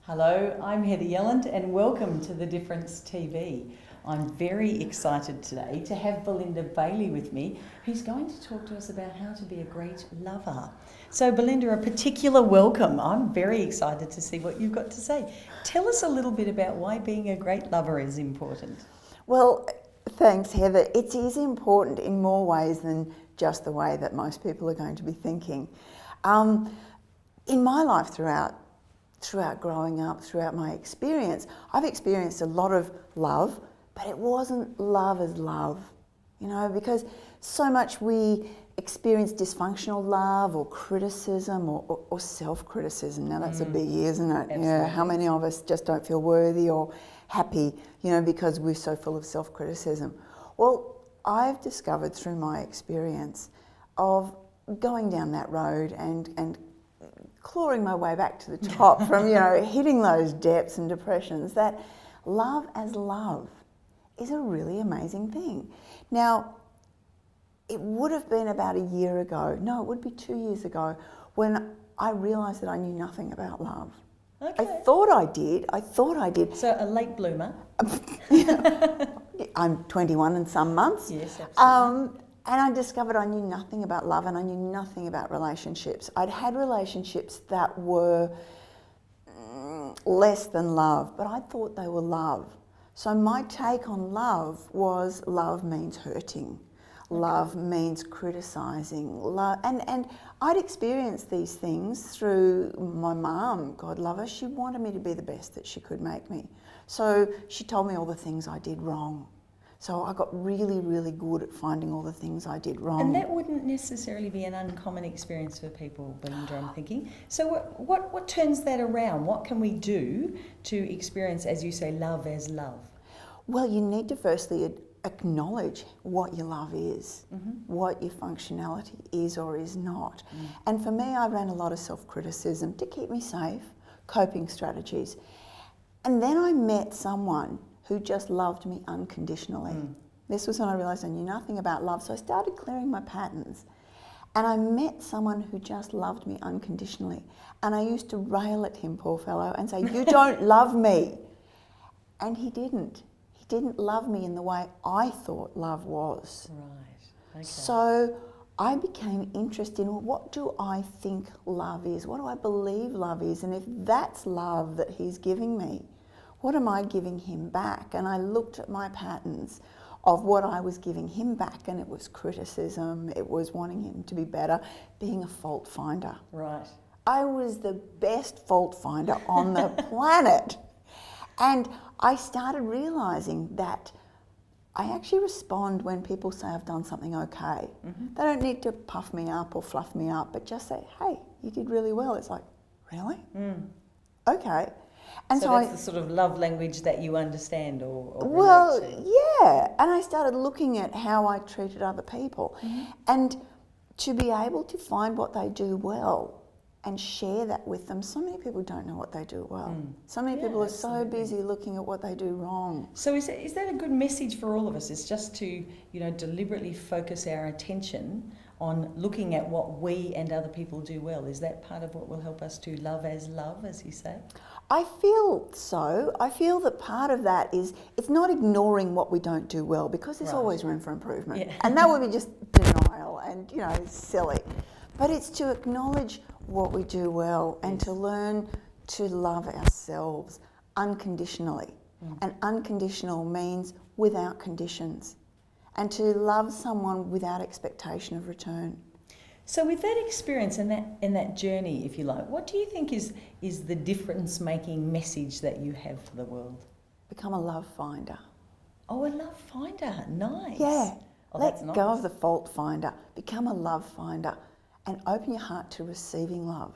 Hello, I'm Heather Yelland and welcome to The Difference TV. I'm very excited today to have Belinda Baillie with me, who's going to talk to us about how to be a great lover. So Belinda, a particular welcome. I'm very excited to see what you've got to say. Tell us a little bit about why being a great lover is important. Well, thanks, Heather. It is important in more ways than just the way that most people are going to be thinking. In my life throughout growing up, throughout my experience, I've experienced a lot of love, but it wasn't love as love, because so much we experience dysfunctional love or criticism or self-criticism. Now that's a biggie, isn't it? Absolutely. Yeah, how many of us just don't feel worthy or happy, because we're so full of self-criticism? Well, I've discovered through my experience of going down that road and clawing my way back to the top from, hitting those depths and depressions, that love as love is a really amazing thing. Now, it would have been about a year ago, no, it would be 2 years ago, when I realised that I knew nothing about love. Okay. I thought I did. So a late bloomer. I'm 21 in some months. Yes, absolutely. And I discovered I knew nothing about love and I knew nothing about relationships. I'd had relationships that were less than love, but I thought they were love. So my take on love was love means hurting. Love means criticising. And I'd experienced these things through my mum, God love her. She wanted me to be the best that she could make me. So she told me all the things I did wrong. So I got really, really good at finding all the things I did wrong. And that wouldn't necessarily be an uncommon experience for people, Belinda, I'm thinking. So what turns that around? What can we do to experience, as you say, love as love? Well, you need to firstly acknowledge what your love is, what your functionality is or is not. And for me, I ran a lot of self-criticism to keep me safe, coping strategies. And then I met someone who just loved me unconditionally. This was when I realised I knew nothing about love, so I started clearing my patterns. And I met someone who just loved me unconditionally. And I used to rail at him, poor fellow, and say, "You don't love me." And he didn't. He didn't love me in the way I thought love was. Right, okay. So I became interested in, well, what do I think love is? What do I believe love is? And if that's love that he's giving me, what am I giving him back? And I looked at my patterns of what I was giving him back, and it was criticism, it was wanting him to be better, being a fault finder. Right. I was the best fault finder on the planet. And I started realising that I actually respond when people say I've done something okay. They don't need to puff me up or fluff me up, but just say, "Hey, you did really well." It's like, really? Okay. And so that's the sort of love language that you understand or well, relate to. yeah. And I started looking at how I treated other people and to be able to find what they do well and share that with them. So many people don't know what they do well. So many people are so busy looking at what they do wrong. So is that a good message for all of us? It's just to, deliberately focus our attention on looking at what we and other people do well. Is that part of what will help us to love, as you say? I feel so. I feel that part of that is, it's not ignoring what we don't do well, because there's always room for improvement. Yeah. And that would be just denial and, silly. But it's to acknowledge what we do well and to learn to love ourselves unconditionally. And unconditional means without conditions. And to love someone without expectation of return. So with that experience and that journey, if you like, what do you think is the difference-making message that you have for the world? Become a love finder. Oh, a love finder. Nice. Yeah. Oh, Let that's nice. go of the fault finder. Become a love finder and open your heart to receiving love.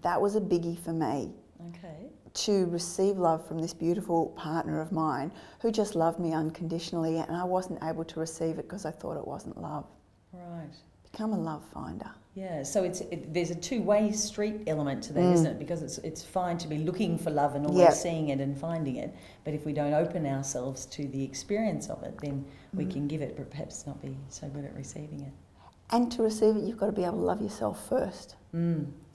That was a biggie for me. Okay. To receive love from this beautiful partner of mine who just loved me unconditionally, and I wasn't able to receive it because I thought it wasn't love. Right. Become a love finder. Yeah, so there's a two-way street element to that, isn't it? Because it's fine to be looking for love and always seeing it and finding it, but if we don't open ourselves to the experience of it, then we can give it, but perhaps not be so good at receiving it. And to receive it, you've got to be able to love yourself first.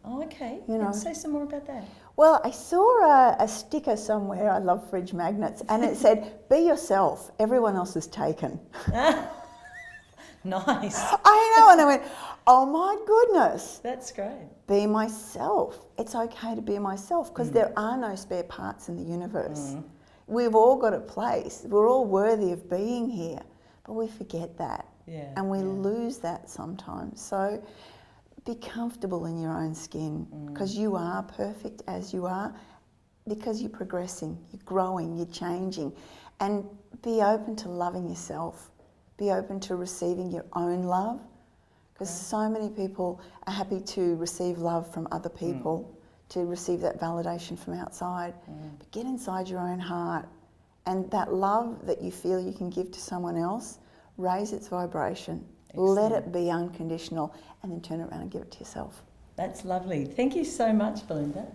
Oh, okay. You know. Say some more about that. Well, I saw a sticker somewhere, I love fridge magnets, and it said, be yourself, everyone else is taken. Nice. I know, and I went, oh my goodness. That's great. Be myself. It's okay to be myself because there are no spare parts in the universe. We've all got a place. We're all worthy of being here, but we forget that. Yeah. And we lose that sometimes. So be comfortable in your own skin because you are perfect as you are, because you're progressing, you're growing, you're changing. And be open to loving yourself. Be open to receiving your own love, because so many people are happy to receive love from other people, to receive that validation from outside. But get inside your own heart, and that love that you feel you can give to someone else, raise its vibration. Excellent. Let it be unconditional, and then turn around and give it to yourself. That's lovely. Thank you so much, Belinda.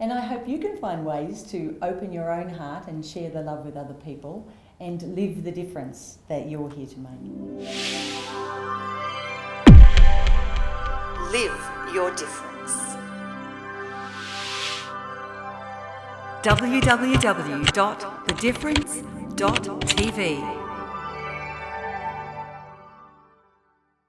And I hope you can find ways to open your own heart and share the love with other people and live the difference that you're here to make. Live your difference. www.thedifference.tv